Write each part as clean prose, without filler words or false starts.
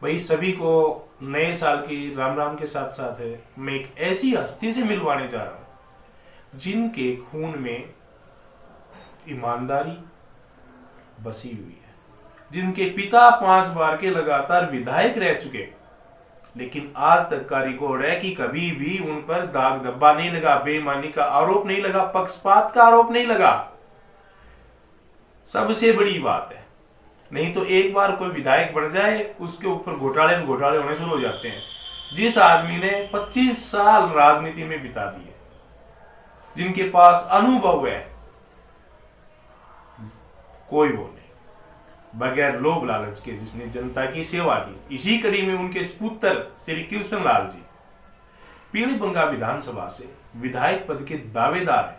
भाई सभी को नए साल की राम राम के साथ साथ है मैं एक ऐसी हस्ती से मिलवाने जा रहा हूं जिनके खून में ईमानदारी बसी हुई है, जिनके पिता 5 बार के लगातार विधायक रह चुके, लेकिन आज तक का रिकॉर्ड है कि कभी भी उन पर दाग धब्बा नहीं लगा, बेईमानी का आरोप नहीं लगा, पक्षपात का आरोप नहीं लगा। सबसे बड़ी बात है, नहीं तो एक बार कोई विधायक बन जाए उसके ऊपर घोटाले में घोटाले होने शुरू हो जाते हैं। जिस आदमी ने 25 साल राजनीति में बिता दिए, जिनके पास अनुभव है, कोई वो नहीं, बगैर लोभ लालच के जिसने जनता की सेवा की। इसी कड़ी में उनके सपुत्र श्री कृष्ण लाल जी पीलीबंगा विधानसभा से विधायक पद के दावेदार हैं।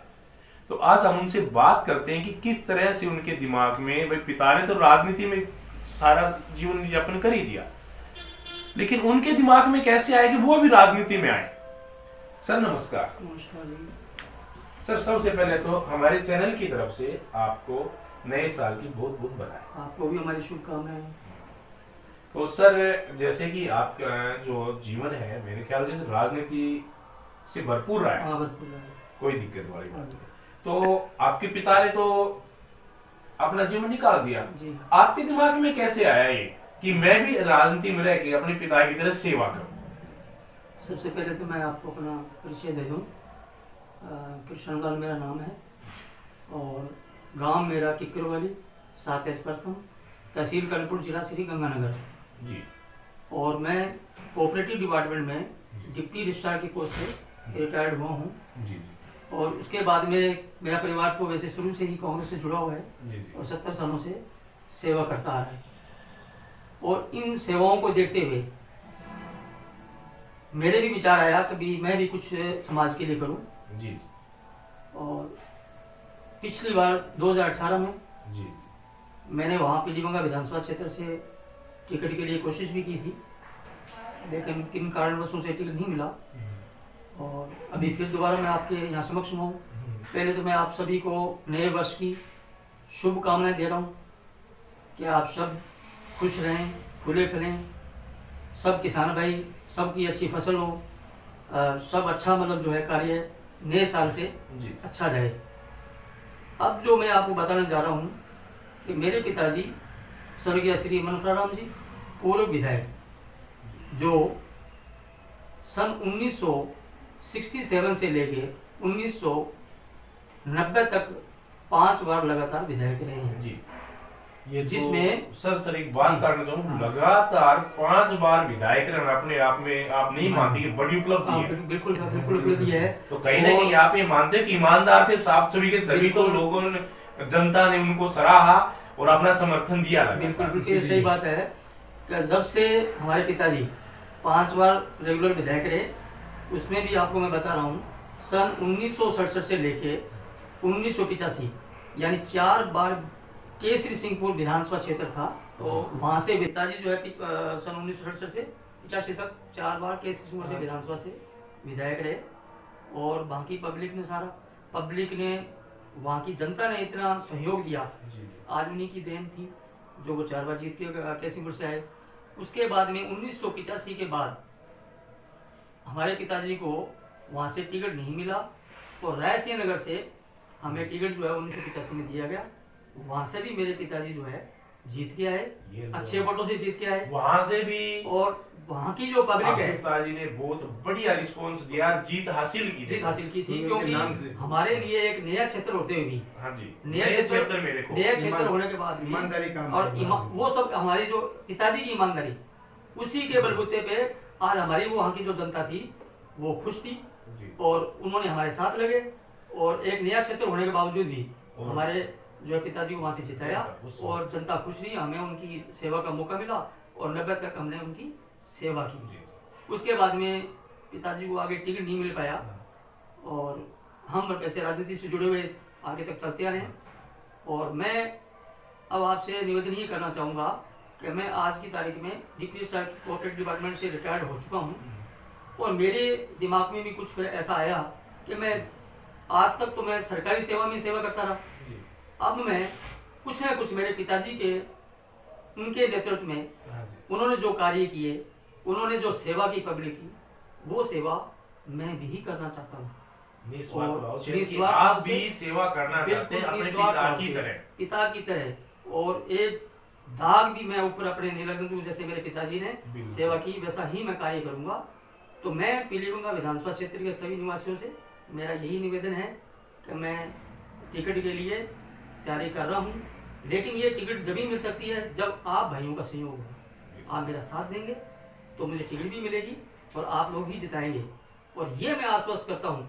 तो आज हम उनसे बात करते हैं कि किस तरह से उनके दिमाग में, भाई पिता ने तो राजनीति में सारा जीवन यापन कर ही दिया, लेकिन उनके दिमाग में कैसे आया कि वो भी राजनीति में आए। सर नमस्कार। नमस्कार जी। सर सबसे पहले तो हमारे चैनल की तरफ से आपको नए साल की बहुत बहुत बधाई। आपको भी हमारी शुभकामनाएं। तो सर जैसे कि आपका जो जीवन है मेरे ख्याल से राजनीति से भरपूर रहा है। हाँ, भरपूर रहा है। कोई दिक्कत वाली बात नहीं। तो आपके पिता ने तो अपना जीवन निकाल दिया जी। आपके दिमाग में कैसे आया ये कि मैं भी राजनीति में रह के अपने पिता की तरह सेवा करूं? सबसे पहले तो मैं आपको अपना परिचय दे दूं। कृष्ण लाल मेरा नाम है और गांव मेरा किक्करवाली, 7 एस प्रथम, तहसील कर्णपुर, जिला श्री गंगानगर जी। और मैं कोऑपरेटिव डिपार्टमेंट में डिप्टी रजिस्ट्रार की पोस्ट से रिटायर्ड हुआ हूँ। जी जी और उसके बाद में मेरा परिवार तो वैसे शुरू से ही कांग्रेस से जुड़ा हुआ है जी और 70 सालों से सेवा करता आ रहा है। और इन सेवाओं को देखते हुए मेरे भी विचार आया कि मैं भी कुछ समाज के लिए करूं। जी और पिछली बार 2018 में जी मैंने वहाँ पीलीबंगा विधानसभा क्षेत्र से टिकट के लिए कोशिश भी की थी, लेकिन किन कारणवशों से टिकट नहीं मिला। और अभी फिर दोबारा मैं आपके यहाँ समक्ष हूँ। पहले तो मैं आप सभी को नए वर्ष की शुभकामनाएं दे रहा हूँ कि आप सब खुश रहें, फूले फलें, सब किसान भाई सबकी अच्छी फसल हो, सब अच्छा मतलब जो है कार्य नए साल से जी अच्छा जाए। अब जो मैं आपको बताना चाह रहा हूँ कि मेरे पिताजी स्वर्गीय श्री मनोहर जी पूर्व विधायक, जो सन 1967 से लेके 1990 तक 5 बार लगातार विधायक रहे हैं। जी। ये जिसमें सर एक बात करना चाहूँ, लगातार 5 बार विधायक रहना अपने आप में आप नहीं मानते कि बड़ी उपलब्धि है? बिल्कुल उपलब्धि है। तो कहीं ना कहीं आप ये मानते हैं कि ईमानदार थे, साफ छवि के, तभी तो लोगों ने, जनता ने उनको सराहा और अपना समर्थन दिया। बिल्कुल सही बात है कि जब से हमारे पिताजी 5 बार रेगुलर विधायक रहे, उसमें भी आपको मैं बता रहा हूँ सन 1967 से लेके 1985 यानी 4 बार केसरी सिंहपुर विधानसभा क्षेत्र था। तो वहाँ से पिताजी जो है सन 1967 से 85 तक 4 बार केसरी सिंहपुर से विधानसभा से विधायक रहे। और बाकी पब्लिक ने वहाँ की जनता ने इतना सहयोग दिया, आज उन्हीं की देन थी जो वो 4 बार जीत के केसरीपुर से आए। उसके बाद में 1985 के बाद हमारे पिताजी को वहाँ से टिकट नहीं मिला और रायसिंह नगर से हमें टिकट जो है 1985 में दिया गया। वहाँ से भी मेरे पिताजी जो है जीत के आए, अच्छे वोटों से जीत के आए वहाँ से भी। और वहाँ की जो पब्लिक है, पिताजी ने बहुत बढ़िया रिस्पॉन्स दिया, जीत हासिल की थी क्योंकि हमारे लिए एक नया क्षेत्र होते हुए भी, हाँ जी, नया क्षेत्र होने के बाद ईमानदारी का और वो सब हमारी जो पिताजी की ईमानदारी, उसी के बलबूते पे आज हमारी वो वहाँ की जो जनता थी वो खुश थी और उन्होंने हमारे साथ लगे। और एक नया क्षेत्र होने के बावजूद भी हमारे जो है पिताजी को वहाँ से जिताया और जनता खुश रही, हमें उनकी सेवा का मौका मिला और 90 तक हमने उनकी सेवा की। उसके बाद में पिताजी को आगे टिकट नहीं मिल पाया और हम ऐसे राजनीति से जुड़े हुए आगे तक चलते रहे। और मैं अब आपसे निवेदन ये करना चाहूँगा कि मैं आज की तारीख में डिप्टी रजिस्ट्रार कोऑपरेटिव डिपार्टमेंट से रिटायर्ड हो चुका हूँ और मेरे दिमाग में भी कुछ फिर ऐसा आया कि मैं आज तक तो मैं सरकारी सेवा में सेवा करता रहा, अब मैं कुछ न कुछ मेरे पिताजी के उनके नेतृत्व में उन्होंने जो कार्य किए, उन्होंने जो सेवा की पब्लिक की, वो सेवा मैं भी करना चाहता हूँ। निस्वार्थ भाव से कि निस्वार्थ आप भाव से, भी सेवा करना चाहते हैं बिल्कुल अपने निस्वार्थ पिता भाव की से, तरह। पिता की तरह। और एक दाग भी मैं ऊपर अपने नहीं लगने दूं, जैसे मेरे पिताजी ने बिल्कुल। सेवा की वैसा ही मैं कार्य करूंगा। तो मैं पीलीभंगा विधानसभा क्षेत्र के सभी निवासियों से मेरा यही निवेदन है कि मैं टिकट के लिए तैयारी कर रहा हूँ, लेकिन ये टिकट जब ही मिल सकती है जब आप भाइयों का सहयोग होगा। आप मेरा साथ देंगे तो मुझे टिकट भी मिलेगी और आप लोग ही जिताएंगे। और ये मैं आश्वस्त करता हूँ,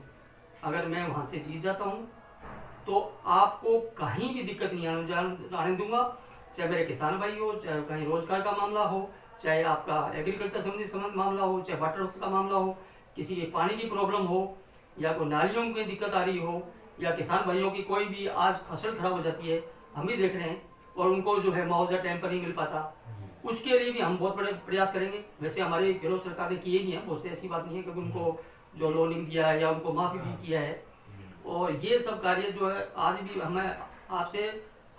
अगर मैं वहाँ से जीत जाता हूँ तो आपको कहीं भी दिक्कत नहीं आने दूंगा, चाहे मेरे किसान भाई हो, चाहे कहीं रोजगार का मामला हो, चाहे आपका एग्रीकल्चर संबंधित मामला हो, चाहे वाटर वर्क्स का मामला हो, किसी की पानी की प्रॉब्लम हो, या कोई नालियों में दिक्कत आ रही हो, या किसान भाइयों की कोई भी आज फसल खराब हो जाती है, हम भी देख रहे हैं, और उनको जो है मुआवजा टाइम पर नहीं मिल पाता, उसके लिए भी हम बहुत बड़े प्रयास करेंगे। वैसे हमारी गृह सरकार ने किए भी हैं बहुत से, ऐसी बात नहीं है, क्योंकि उनको जो लोनिंग दिया है या उनको माफी भी किया है। और ये सब कार्य जो है आज भी हमें आपसे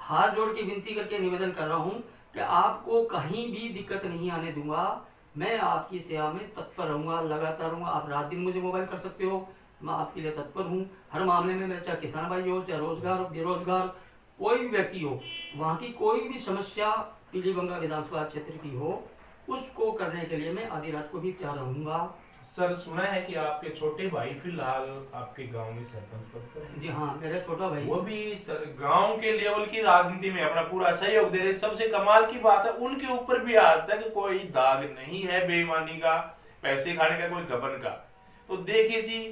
हाथ जोड़ के विनती करके निवेदन कर रहा हूँ कि आपको कहीं भी दिक्कत नहीं आने दूंगा। मैं आपकी सेवा में तत्पर रहूंगा, लगातार रहूंगा। आप रात दिन मुझे मोबाइल कर सकते हो, मैं आपके लिए तत्पर हूँ हर मामले में। मेरे चाहे किसान भाई हो, चाहे रोजगार बेरोजगार कोई भी व्यक्ति हो, वहाँ की कोई भी समस्या पीलीभंगा विधानसभा क्षेत्र की हो, उसको करने के लिए मैं आधी रात को भी तैयार रहूंगा। सर सुना है कि आपके छोटे भाई फिलहाल आपके गांव में सरपंच पद पर हैं। जी हाँ, मेरा छोटा भाई, वो भी गांव के लेवल की राजनीति में अपना पूरा सहयोग दे रहे। सबसे कमाल की बात है, उनके ऊपर भी आज तक कोई दाग नहीं है बेईमानी का, पैसे खाने का, कोई गबन का। तो देखिए जी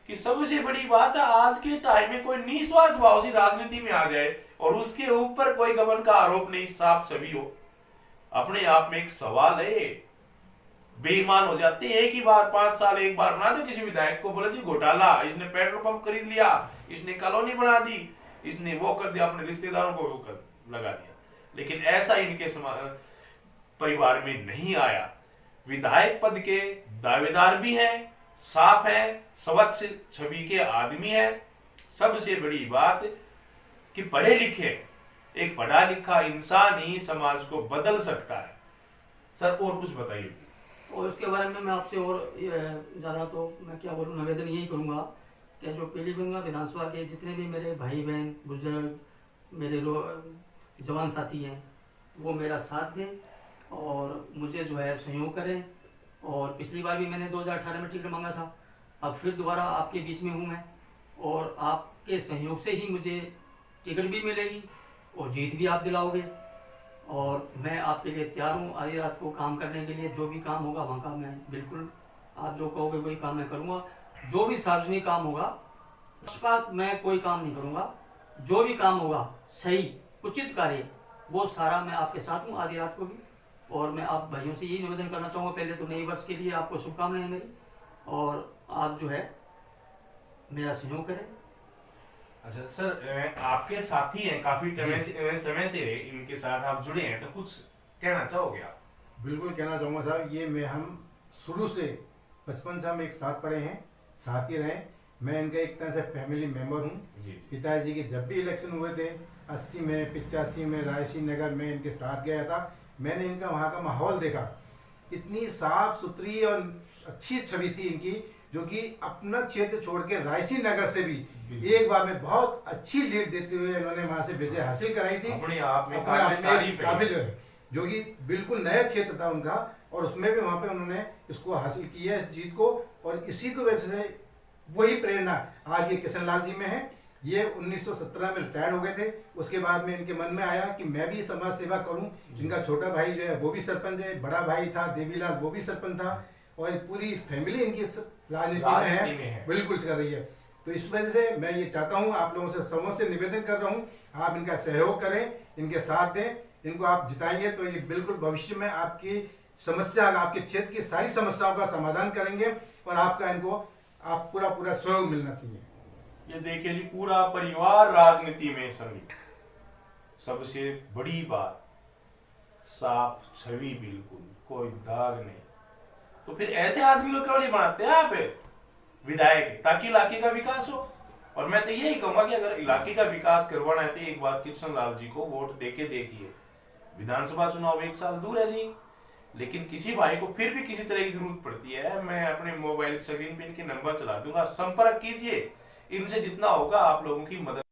कि सबसे बड़ी बात है आज के टाइम में कोई निस्वार्थ भाव से राजनीति में आ जाए और उसके ऊपर कोई गबन का आरोप नहीं, साफ छवि हो, अपने आप में एक सवाल है। बेईमान हो जाते हैं एक ही बार, 5 साल एक बार बना दो किसी विधायक को, बोले जी घोटाला, इसने पेट्रोल पंप खरीद लिया, इसने कॉलोनी बना दी, इसने वो कर दिया, अपने रिश्तेदारों को वो कर लगा दिया। लेकिन ऐसा इनके परिवार में नहीं आया। विधायक पद के दावेदार भी हैं, साफ है, स्वच्छ छवि के आदमी है। सबसे बड़ी बात कि पढ़े लिखे, एक पढ़ा लिखा इंसान ही समाज को बदल सकता है। सर और कुछ बताइए। और उसके बारे में मैं आपसे और ज़्यादा तो मैं क्या बोलूँ, निवेदन यही करूँगा कि जो पीलीभंगा विधानसभा के जितने भी मेरे भाई बहन बुजुर्ग, मेरे जवान साथी हैं, वो मेरा साथ दें और मुझे जो है सहयोग करें। और पिछली बार भी मैंने 2018 में टिकट मांगा था, अब फिर दोबारा आपके बीच में हूँ मैं, और आपके सहयोग से ही मुझे टिकट भी मिलेगी और जीत भी आप दिलाओगे। और मैं आपके लिए तैयार हूँ आधी रात को काम करने के लिए। जो भी काम होगा वहाँ का मैं बिल्कुल, आप जो कहोगे वही काम मैं करूँगा। जो भी सार्वजनिक काम होगा, पक्षपात मैं कोई काम नहीं करूँगा। जो भी काम होगा सही उचित कार्य, वो सारा मैं आपके साथ हूँ आधी रात को भी। और मैं आप भाइयों से यही निवेदन करना चाहूँगा, पहले तो नए वर्ष के लिए आपको शुभकामनाएं मेरी, और आप जो है मेरा सहयोग करें। अच्छा सर, आपके साथी हैं, काफी समय से इनके साथ आप जुड़े हैं, तो कुछ कहना चाहोगे आप? बिल्कुल कहना चाहूँगा साहब, ये मैं हम शुरू से बचपन से हम एक साथ पढ़े हैं, साथ ही रहे। मैं इनका एक तरह से फैमिली मेंबर हूँ। पिताजी के जब भी इलेक्शन हुए थे 80 में 85 में रायसी नगर में इनके साथ गया था। मैंने इनका वहाँ का माहौल देखा, इतनी साफ सुथरी और अच्छी छवि थी इनकी, जो कि अपना क्षेत्र छोड़ के रायसी नगर से भी एक बार में बहुत अच्छी लीड देते हुए इन्होंने वहां से विजय हासिल कराई थी। अपने आप में काबिल जो कि बिल्कुल नया क्षेत्र था उनका, और उसमें भी वहां पे उन्होंने इसको हासिल किया इस जीत को। और इसी की वजह से वही प्रेरणा आज ये किशन लाल जी में है। ये 1917 में रिटायर्ड हो गए थे, उसके बाद में इनके मन में आया कि मैं भी समाज सेवा करूं। इनका छोटा भाई जो है वो भी सरपंच है, बड़ा भाई था देवीलाल वो भी सरपंच था, और पूरी फैमिली इनकी राजनीति में है, बिल्कुल कर रही है। तो इस वजह से मैं ये चाहता हूँ, आप लोगों से समूह से निवेदन कर रहा हूँ, आप इनका सहयोग करें, इनके साथ दें। इनको आप जिताएंगे तो ये बिल्कुल भविष्य में आपकी समस्या, आपके क्षेत्र की सारी समस्याओं का समाधान करेंगे, और आपका इनको आप पूरा सहयोग मिलना चाहिए। ये देखिए जी, पूरा परिवार राजनीति में शामिल। सबसे बड़ी बात, साफ छवि, बिल्कुल कोई दाग नहीं। तो फिर ऐसे आदमी को क्यों नहीं बनाते आप विधायक, ताकि इलाके का विकास हो। और मैं तो यही कहूंगा कि अगर इलाके का विकास करवाना है तो एक बार कृष्ण लाल जी को वोट देके देखिए। विधानसभा चुनाव 1 साल दूर है जी, लेकिन किसी भाई को फिर भी किसी तरह की जरूरत पड़ती है, मैं अपने मोबाइल स्क्रीन पे इनके नंबर चला दूंगा, संपर्क कीजिए, इनसे जितना होगा आप लोगों की मदद